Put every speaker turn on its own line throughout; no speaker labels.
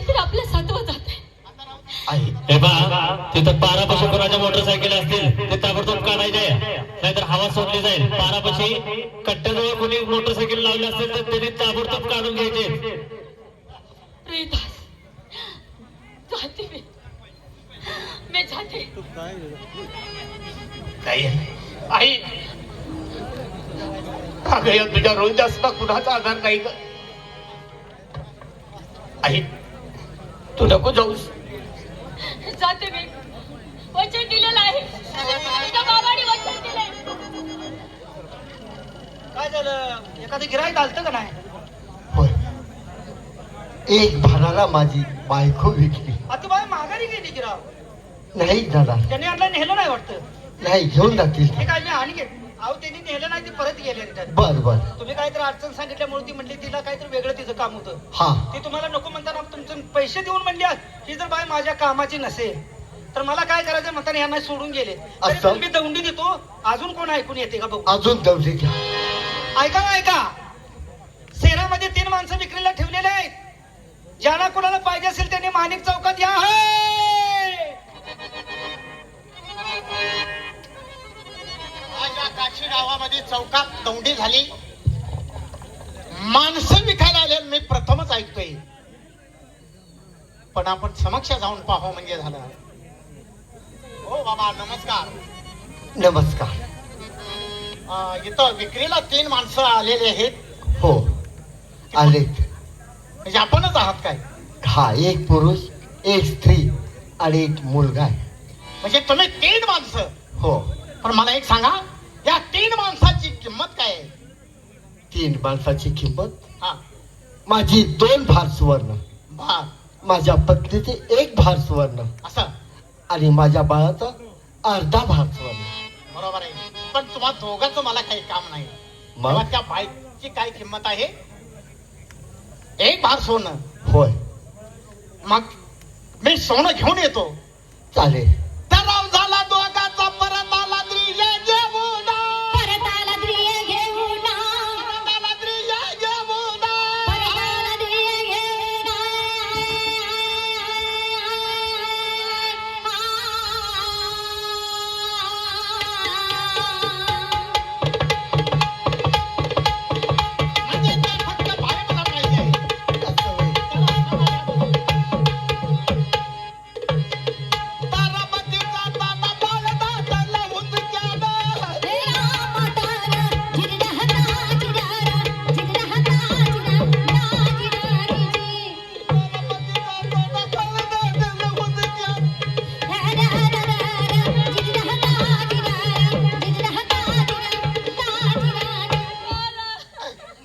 काहीतरी आपल्या सत्व जाते
हे बा तिथं पारापाशी कोणाच्या मोटरसायकल असतील ते ताबडतोब काढायचे नाहीतर हवा सोडली जाईल पारापाशी कट्ट्याजवळ कोणी मोटरसायकल लावली असेल तर त्याने ताबडतोब काढून घ्यायचे
रोहिदास जाते मी जाते
नाही आई अगं या तुझ्या रोहिदासला कुणाचा आधार नाही ग आई तू नको जाऊस
जाते मी वचन दिलेलं आहे तुझ्या बाबाने वचन दिले
काय झालं एखादं गिराईक आलतं का नाही
होय एक भाराला माझी बायको विकली
आता बाई माघारी गेली गिराव
नाही दादा
त्यांनी आणलं नेलं नाही वाटतं
नाही घेऊन जातील
ते काय मी आणि अहो त्यांनी नेलं नाही ते परत गेले रिटर्न
बर बर
तुम्ही काहीतरी अडचण सांगितल्यामुळे ती म्हणली तिला काहीतरी वेगळं तिचं काम होतं
हा
ती तुम्हाला नको म्हणताना तुमचं पैसे देऊन म्हणली ही जर बाई माझ्या कामाची नसेल तर मला काय करायचं म्हणताना यांना सोडून गेले तरी
असं?
पण मी दौंडी देतो अजून कोण ऐकून येते का बघू
अजून दौडी घ्या
ऐका ऐका शहरामध्ये 3 माणसं विक्रीला ठेवलेले आहेत ज्यांना कोणाला पाहिजे असेल त्यांनी माणिक चौकात या
माझ्या काशी गावामध्ये चौकात दौंडी झाली माणसं विकायला आले मी प्रथमच ऐकतोय पण आपण समक्ष जाऊन पाहावं म्हणजे झालं हो बाबा नमस्कार
नमस्कार
इथं विक्रीला 3 माणसं आलेले आहेत
हो आलेत
म्हणजे आपणच आहात काय
हा एक पुरुष एक स्त्री आणि एक मुलगा आहे
म्हणजे तुम्ही 3 माणसं
हो
पण मला एक सांगा या 3 माणसाची किंमत काय आहे
3 माणसाची किंमत
हा
माझी 2 भार सुवर्ण
भार
माझ्या पत्नीचे 1 भार सुवर्ण
असं
आणि माझ्या बाळाचा अर्धा भार सुवर्ण
बरोबर आहे पण तुम्हा दोघांचं मला काही काम नाही
मग?
तेव्हा त्या बाईकची काय किंमत आहे 1 भार सोनं
होय
मग मी सोनं घेऊन येतो
चालेल
तराव झाला दोघाचा परत आला द्रिय घेऊन
परत आला द्रिय घेऊन
परत आला द्रिय घेऊन
परत आला द्रिय घेऊन
म्हणजे ते फक्त भाडे मला पाहिजे
असं होय.
तारापतीचा ताता बाळदादाला हुंदक्यानं.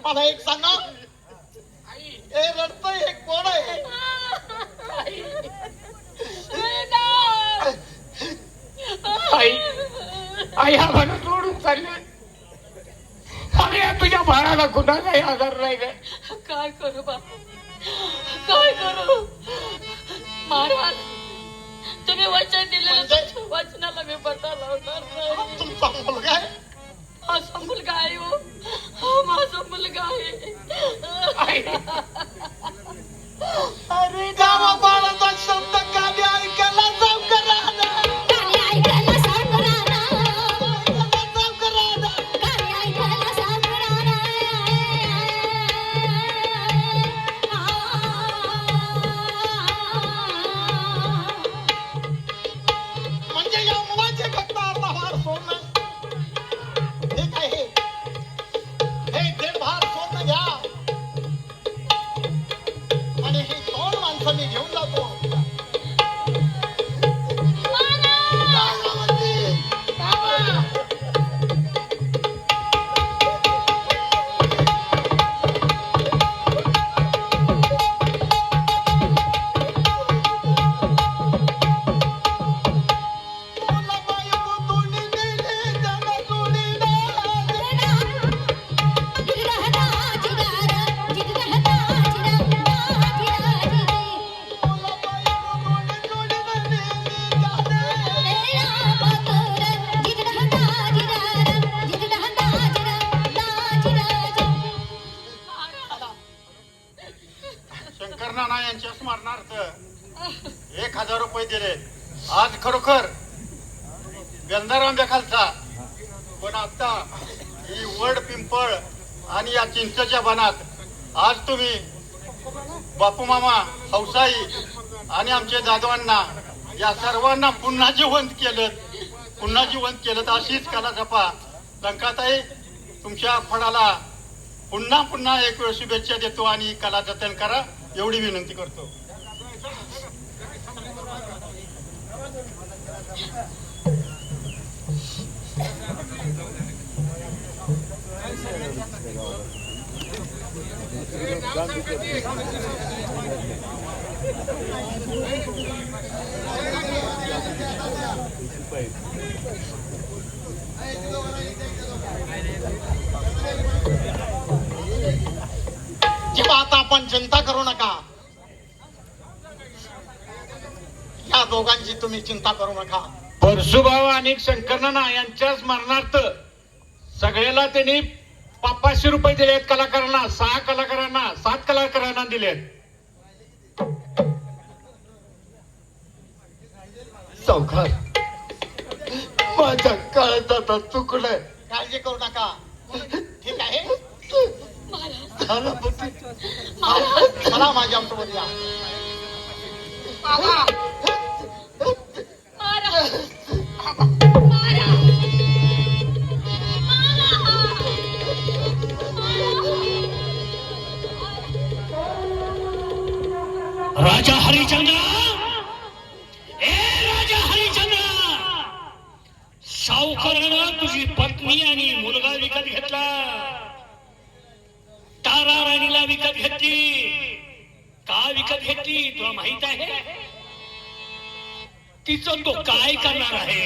मला एक सांगा हे रडतंय हे कोण आहे
आई आई आम्हाला सोडून चालले अरे या तुझ्या बाळाला कुणाचाही आधार नाही ग
काय करू बा काय करू महाराज तुम्ही वचन दिलेलं वचनाला मी पता लावणार नाही
तुमचा मुलगा आहे
माझा मुलगा आहे हो माझा मुलगा आहे
आई
अरे गावा बाळाचा शब्द काली ऐकायला सावकारानं. ऐकायला सावकारानं. म्हणजे या मुलाचे फक्त अर्धा भार सोनं हे काय हे 1.5 भार सोनं घ्या आणि ही 2 माणसं मी घेऊन जातो नाना यांच्या स्मरणार्थ 1000 रुपये दिले. आज खरोखर गंधार आंब्या खालचा, पण आता ही वड पिंपळ आणि या चिंचच्या बनात आज तुम्ही बापू मामा, हौसाई आणि आमचे दादवांना या सर्वांना पुन्हा जिवंत केलं. अशीच कला जपा. लंकाताई, तुमच्या फळाला पुन्हा पुन्हा एक वेळ शुभेच्छा देतो आणि कला जतन करा एवढी विनंती करतो. जेव्हा आता आपण चिंता करू नका, या दोघांची तुम्ही चिंता करू नका.
परशुभाऊ आणि शंकरनाना यांच्या स्मरणार्थ सगळ्याला त्यांनी 500 रुपये दिलेत. कलाकारांना 6 कलाकारांना 7 कलाकारांना दिलेत.
सावकार, माझ्या काळात आता चुकलंय.
काळजी करू नका. ठीक आहे,
महाराज,
झालं होती.
महाराज,
चला माझ्या सोबत या.
महाराज,
राजा हरिश्चंद्र, राजा हरिश्चंद्र, सावकारानं तुझी पत्नी आणि मुलगा विकत घेतला. तारा राणीला विकत घेतली. का विकत घेतली तुला माहित आहे? तिचं तो काय करणार आहे?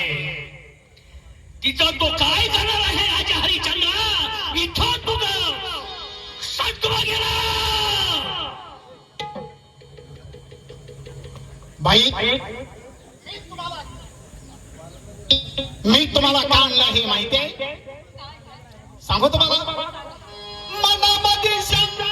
राजा हरिश्चंद्र, इथं तुझं सत्व गेला.
भाई, मी तुम्हाला का आणलं हे माहिती आहे? सांगू तुम्हाला. मनामध्ये शंका,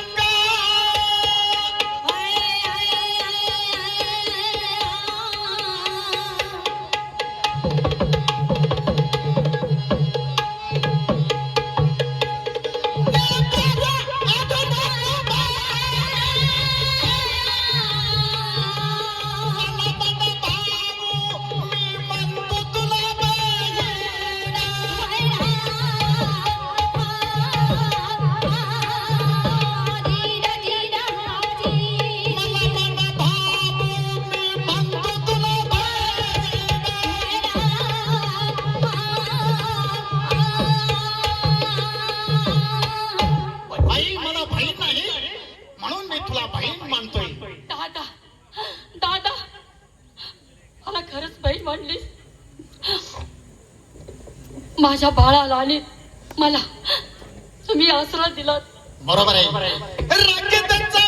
दादा, मला खरंच बहीण म्हणलीस. माझ्या बाळाला आणि मला तुम्ही आसरा दिलात.
बरोबर आहे. राज्य त्यांचा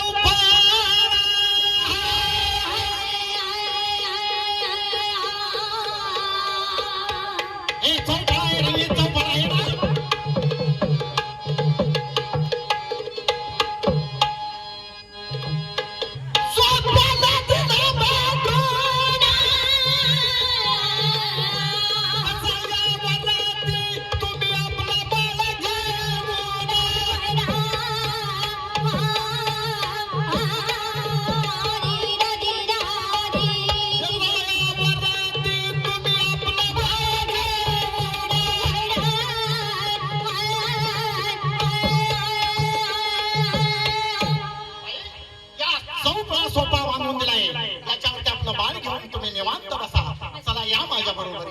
सोपा बांधून दिलाय. त्याच्यावरती आपलं बाळ घेऊन तुम्ही निवांत बसा. चला या माझ्या बरोबर.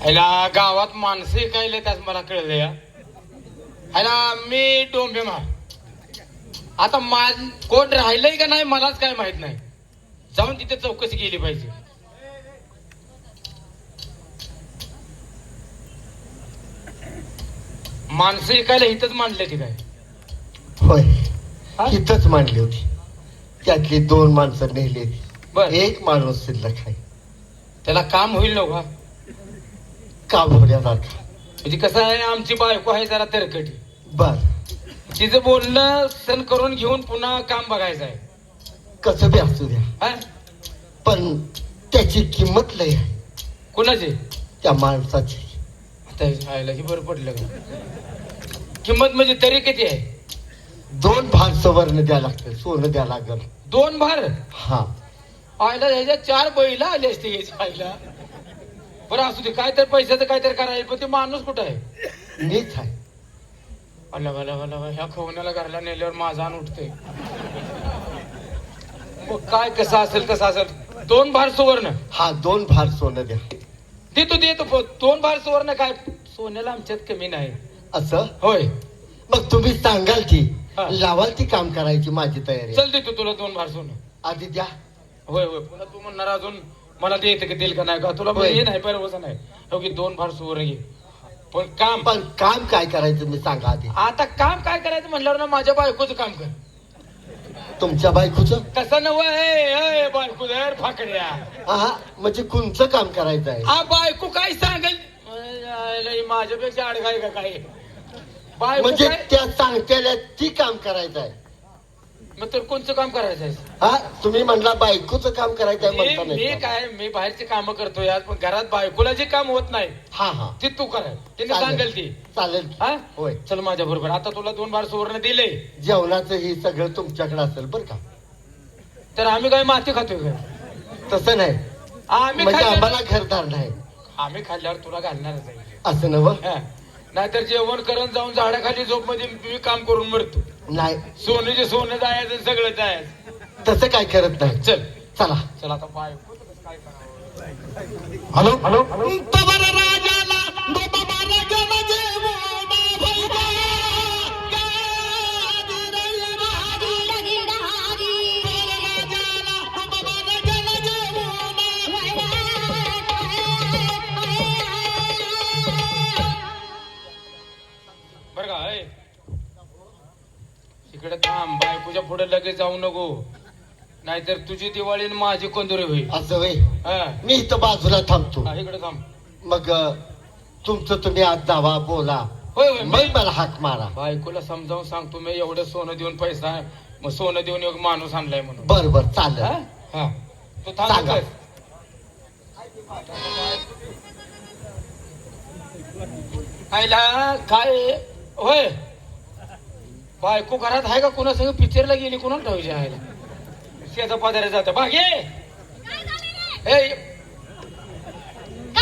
ह्याला गावात माणसं काय त्याच मला कळलं या. ह्याला मी डोंबे मार. आता कोण राहिलंय का नाही मलाच काय माहित नाही. जाऊन तिथे चौकशी केली पाहिजे. माणसं ऐकायला इथंच मांडले ती काय?
होय, इथंच मांडली होती. त्यातली 2 माणसं नेली.
बर.
एक माणूस शिल्लक आहे.
त्याला काम होईल ना का?
काम होण्यासारखं.
म्हणजे कसं आहे, आमची बायको आहे जरा तरकटी.
बर,
तिचं बोलणं सण करून घेऊन पुन्हा काम बघायचं आहे.
कसं बी असू द्या,
हा?
पण त्याची किंमत लय आहे.
कुणाची?
त्या माणसाची.
आता खायला ही बरं पडलं का? किंमत म्हणजे तरी किती आहे?
2 भार सवर्ण द्या लागतं, सोनं द्या लागल.
2 भार?
हा,
आयला ह्याच्या 4 बैला आले असते याच्या आईला. बरं असू दे, काय तर पैशाचं काहीतरी करायला, पण ते माणूस कुठं आहे?
मीच आहे.
अला भला भला, ह्या खवण्याला घरला नेल्यावर माझा अन उठते. मग काय कसं असेल कसं असेल. 2 भार सुवर्ण
हा, 2 भार सोनं द्या.
देतो देतो. 2 भार सुवर्ण काय, सोन्याला आमच्यात कमी नाही.
असं?
होय,
मग तुम्ही सांगाल की
हा.
लावाल ती काम करायची माझी तयारी.
चल देतो तुला 2 भार सोनं.
आधी द्या.
होय होय, पुन्हा तू म्हणणार अजून मला देते का देईल का नाही का, तुला
होय.
हे नाही परवचं नाही. हो की 2 भार सुवर्ण घे, पण काम.
पण काम काय करायचं मी सांगा आधी.
आता काम काय करायचं म्हणल्यावर ना माझ्या बायकोचं काम कर.
तुमच्या बायकोचं?
कसं नव बायको धर फाकड्या.
हा, म्हणजे कोणचं काम करायचं आहे?
हा, बायको काय सांगेल माझ्यापेक्षा अडगाय का काय? बायको
म्हणजे
काय
त्या सांगतेल्या ती काम करायचं आहे.
मग तर कोणचं काम करायचं आहे?
हा, तुम्ही म्हणला बायकोचं काम करायचं आहे म्हणता
मी
नाही का?
काय, मी बाहेरची कामं करतो यार, पण घरात बायकोला जे काम होत नाही
हा हा,
ते तू कराय. तिने
चालेल.
सांगेल ती.
चालेल की.
हा,
होय.
चल माझ्या बरोबर. आता तुला 2 भार सुवर्ण दिले
जेवणाचं हे सगळं तुमच्याकडे असेल बरं का?
तर आम्ही काय माती खातोय का?
तसं नाही,
आम्ही
म्हणजे
खाल्ल्यावर-
आम्हाला घरदार नाही
आम्ही खाल्ल्यावर तुला घालणारच आहे.
असं नव.
नाहीतर जेवण करून जाऊन झाडाखाली झोप मध्ये मी काम करून मरतो.
नाही,
सोनं सोनं जायचं, सगळं जायचं.
तसं काय करत नाही.
चल
चला.
चल आता बायको काय करावं.
Hello hello.
बर का, इकडे थांब, बायकोच्या पुढे लगेच जाऊ नको, नाहीतर तुझी दिवाळी आणि माझी कंदुरी होईल.
असं होय.
हा,
मी इथं बाजूला थांबतो.
इकडे थांब.
मग तुमचं तुम्ही आज जावा, बोला,
होय होय,
मग मला हाक मारा.
बायकोला समजावून सांगतो मी, एवढं सोनं देऊन पैसा, मग सोनं देऊन एक माणूस आणलाय म्हणून.
बर बर,
हा?
चालेल.
हा, तू
सांगा.
थांब. आईला काय होय, बायको घरात आहे का? कुणा संग पिक्चरला गेली, कुणाला ठेवायची आईला? शेता पाजाऱ्या जात भागे.
काय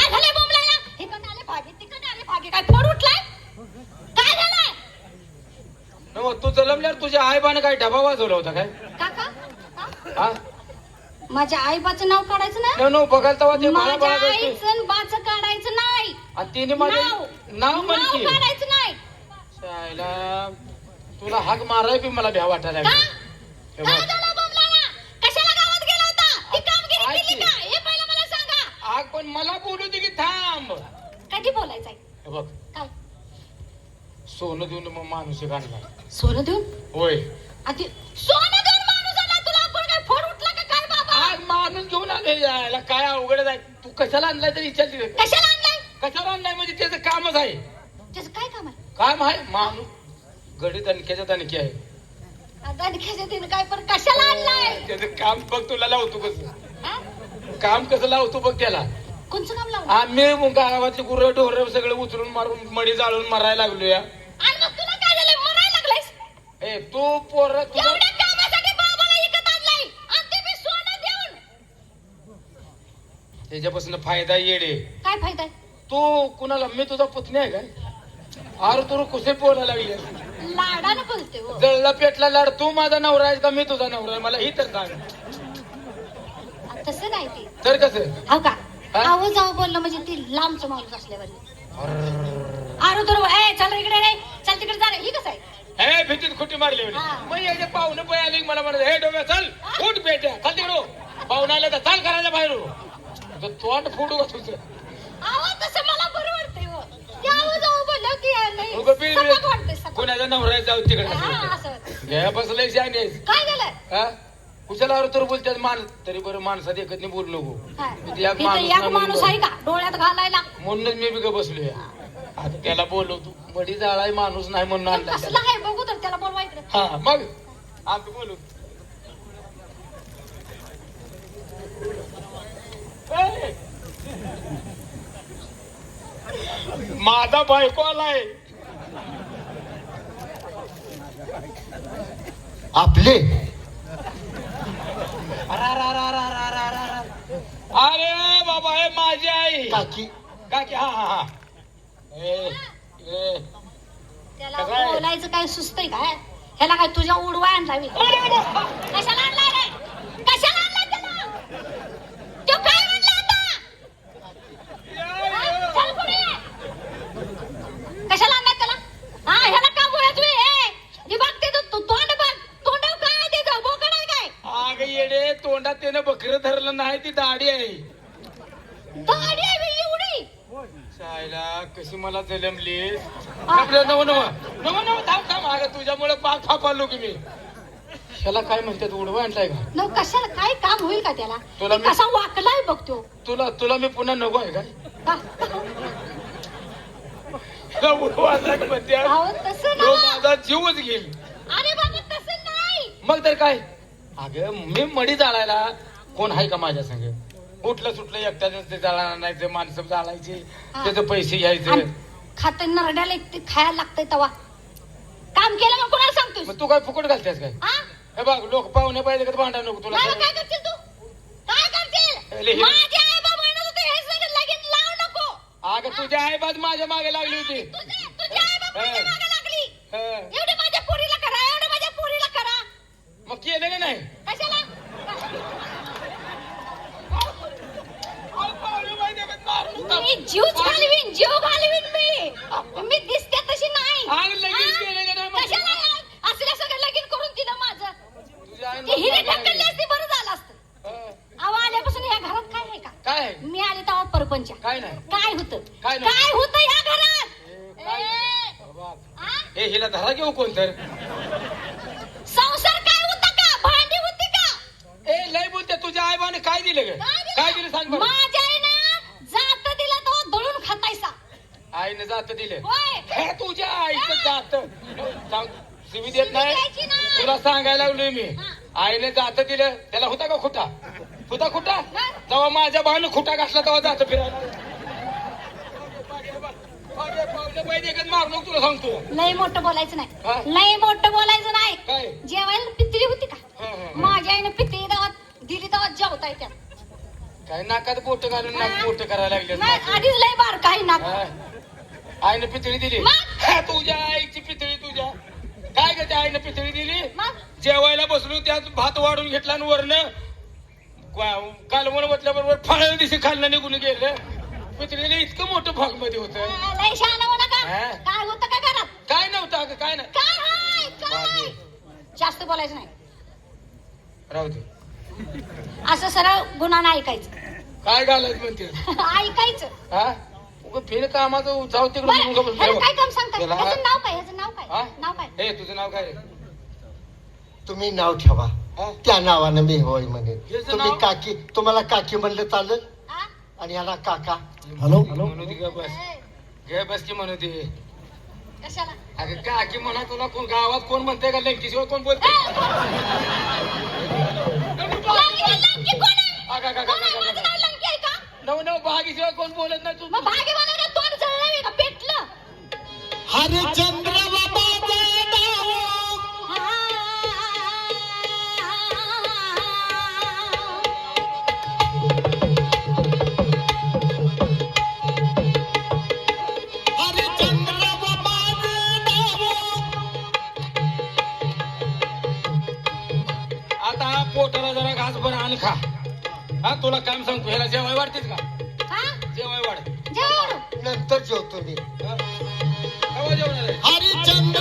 झालंय बोंबलायला? इकडं आले भागे, तिकडं आले भागे. काय फोड उठलाय? काय झालंय?
तू जलमल्यावर तुझ्या आईबाने काय डबा वाजवला होता काय?
काका
हा,
माझ्या आईबाचं नाव काढायचं ना.
न बघायला तेव्हा ते मला
माझ्या
बघायचं.
आईचं बाचं काढायचं नाही.
आणि तिने माझं नाव
नाव
म्हणते.
काढायचं नाही.
आईला तुला हाक माराय बी मला भ्या वाटायला
का?
लागली. हे
काय
बघ.
झालं बोंबलायला? कशाला गावात गेला होता? ती कामगिरी
ऐक
केली
की.
का? हे पहिलं मला सांगा.
आग पण मला बोलू दे की थांब.
कधी बोलायचंय?
हे बघ,
काय?
सोनं देऊन मग माणूस एक आणला.
सोनं देऊन?
होय,
आधी सोनं देऊन माणूस आला. तुला आपण काय फोड उठला का काय बाबा?
आज माणूस घेऊन आले यायला. काय अवघड आहे. तू कशाला आणलाय तरी विचारते.
कशाला आणलाय?
कशाला आणलाय म्हणजे त्याचं कामच आहे.
त्याचं काय काम आहे?
काम आहे माणूस गडी दणक्याच्या दणकी आहे.
दणक्याच्या तिने काय, पण कशाला आणलाय?
त्याचं काम बघ, तुला लावतो कसं
हा?
काम कसं लावतो बघ त्याला.
कोणचं काम लावलं?
आम्ही गावातले गुरं ढोरं सगळं उचलून मारून मडी जाळून मारायला लागलो या.
आणि मग तुला काय झालंय? मरायला लागलायस?
ए तू पोर तुझं
एवढ्या कामासाठी बाबाला इकत आणलाय आणि ते बी सोनं देऊन.
त्याच्यापासून फायदा येडे.
काय फायदा आहे?
तू कुणाला, मी तुझा पुतणी आहे काय? आर तुला कुठे बोलायला लागली?
लाडानं बोलते हो.
जळला पेटला लाड. तू माझा नवरा आहे का मी तुझा नवरा आहे? मला ही तर सांग.
तसं नाही ते.
तर कसं?
हो का?
हा?
आहो जाऊ बोललं म्हणजे ती लांबचं माणूस असल्यावर. आरो तर चल इकडे रे, चल तिकडे जा रे. ही कसं आहे?
हे भीतीत खुटी मारली म्हणे.
हा.
मग याचे पाहुणे पै आले की मला म्हणत, हे डोम्या चल उठ पेट्या खाल तिकडं. पाहुणे आले तर चाल करायला बाहेर. तोंड फोडू का तुझं?
आहो तसं मला बरं वाटतंय हो. ते आहो जाऊ बोललं की नाही.
उगं बिल-
सपाट वाटतंय, सपाट.
कोणाचा नवरा आहे जाऊ तिकडे.
हा, असं.
घ्या बसलंय शाने.
काय झालं?
हा? कुशाला तर बोलतात माणूस तरी बरं माणसात एकच नाही बोलू नको
काय?
इथं एक
इथं
माणूस
एक
नाही
माणूस
म्हणून
आहे का डोळ्यात घालायला
म्हणूनच मी बी बसलोय आता त्याला बोलवतो मडी जाळाय माणूस नाही म्हणून आणला
कसला आहे बघू तर त्याला बोलवायचं
हा मग आम्ही बोलू ए! माझा बायको आलाय
आपले
अरे बाबा हे माझी आई
काकी
काकी हा हा हा ए
त्याला
कसं आहे?
बोलायचं काय सुचतंय काय ह्याला काय तुझ्या उडवाय आणला मी कशाला आणलाय रे कशाला आणलाय त्याला तो काय म्हणला आता हा? चल पुढे कशाला आणलाय त्याला हा ह्याला का बोलायचं हे बघते तू तोंड बघ तोंडावर काय आहे त्याचं बोकड आहे काय
आग येडे तोंडात त्यानं बकरं धरलं नाही ती दाढी आहे
दाढी आहे बे एवढी
शायला कशी मला जलमली आपलं नव नव नव नव थांब थांब अगं तुझ्यामुळे पाक फापालो की मी ह्याला काय म्हणतात उडवा आणलाय का
न कशाला काय काम होईल का त्याला
तुला
ते
मी-
कसा वाकलाय बघतो
तुला तुला मी पुन्हा नको आहे काय
का?
ह्याला उडवा आणलाय म्हणते
अहो तसं
तो
ना
माझा जीवच घेईल
अरे बाबा तसं नाही
मग तर काय अगं मी मडी जाळायला कोण आहे का माझ्या संग उठलं सुटलं एकट्याच ते जाळा आणायचं माणसं जाळायचे
हा.
त्याचे पैसे घ्यायचे
आणि खातं नरड्याला ते खायला लागतंय तवा काम केलं मग कोणाला सांगतोय
मग तू काय फुकट घालतेस काय
हा
हे बघ लोक पाहुणे पाहिजे का भांडा नको तुला
नाही मग काय करशील तू काय करशील
अरे हे-
माझे आई बाबा म्हणत होते हे सगळं लगीन लावू नको
अगं तुझ्या आई बाज माझ्या मागे लागली होती
तुझी आई बाबा माझ्या
हा.
मागे लागली
हा.
एवढे माझ्या पोरीला करा एवढे माझ्या पोरीला करा
मग केलं का नाही
कशाला मी जीवच घालवीन जीव घालवीन मी दिसते तशी नाही
आग लगीन
हा?
केलं का नाही मग?
कशाला यार? असलं सगळं लगीन करून दिलं माझं
तुझ्या आईनं
ती हिरे
मागे
ढकलली
लागली.
असती बरं झालं असतं
हा.
अहो आल्यापासून या घरात काय आहे का
काय आहे?
मी आले तेव्हा परपंच
काय नाही
काय होतं
काय नाही.
काय होतं या घरात
काय
ए,
बाबा.
हा?
हे हिला धरा घेऊ कोण तर
संसार काय होता का भांडी होती का
ए लय बोलते तुझ्या आई बाने काय दिलं ग काय दिलं सांग बरं
माझ्या आईनं जात दिला तो दळून खातायचा
आईने जात दिलं
होय
हे तुझ्या आईचं जात सांग शिवी देत नाही
द्यायची नाही.
तुला सांगायला लागलोय मी
हा.
आईने जात दिलं त्याला होता का खुटा होता खुटा
हा.
जेव्हा माझ्या भावानं खुटा घातला तेव्हा जात फिरायला पाहिजे मारू नको तुला सांगतो
लय मोठं बोलायचं
हा?
नाही लय मोठं बोलायचं
काय?
नाही जेवायला पितळी होती का
हा, हा, हा.
माझ्या आईनं पितळी दावात दिली दावात जेवता येत्या
काय नाकात बोट घालून नाक बोट करायला लागले
नाही आधीच लय बार काही ना
आईनं पितळी दिली
मग?
हा, तुझ्या आईची पितळी तुझ्या काय ग त्या आईनं पितळी दिली
मग
जेवायला बसलो त्यात भात वाढून घेतला आणि वरनं कालवण म्हटल्याबरोबर फळ दिशी खाल्लं निघून गेलं पितळीला इतकं मोठं भाग मध्ये होत
लय शहाणा हो नका
हा?
काय होतं का घरात
काय नव्हतं अगं काय नाही
काय हाय काय जास्त बोलायचं नाही
राहू दे
असं सरळ गुन्हा ऐकायचं
काय घालायचं म्हणते
ऐकायचं
हा उगं फेल कामाचं जाऊ तिकडे
बरं ह्याला काय काम सांगताय
त्याला-
ह्याचं नाव काय ह्याचं नाव
हा?
काय नाव काय
हे तुझं नाव काय रे
तुम्ही नाव ठेवा
हा?
त्या नावानं मी होय म्हणेन
याचं
तुम्ही
नाव?
काकी तुम्हाला काकी म्हणलं चालेल
हा?
आणि याला काका
म्हणू दे ग बस
ए,
गे बस की म्हणू दे
कशाला
अगं काकी म्हणा तुला कोण गावात कोण म्हणते का लंकीशिवाय कोण बोलते
लंकी कोण आहे?
अगं, अगं, अगं,
कोण आहे?
अगं,
माझं
अगं.
नाव लंकी आहे का
नव नव भागीशिवाय कोण बोलत नाही तू
मग भागे बनवलं तोंड जळलं का पेटलं
हरिचंद्र
आता पोटाला जरा घास बरं आण खा हा तुला काम सांगतो ह्याला जेवाय वाढतेच का
हा
जेवाय वाढ
जेवण
नंतर जेवतो मी
हा? केव्हा जेवणार आहे
हरिचंद्र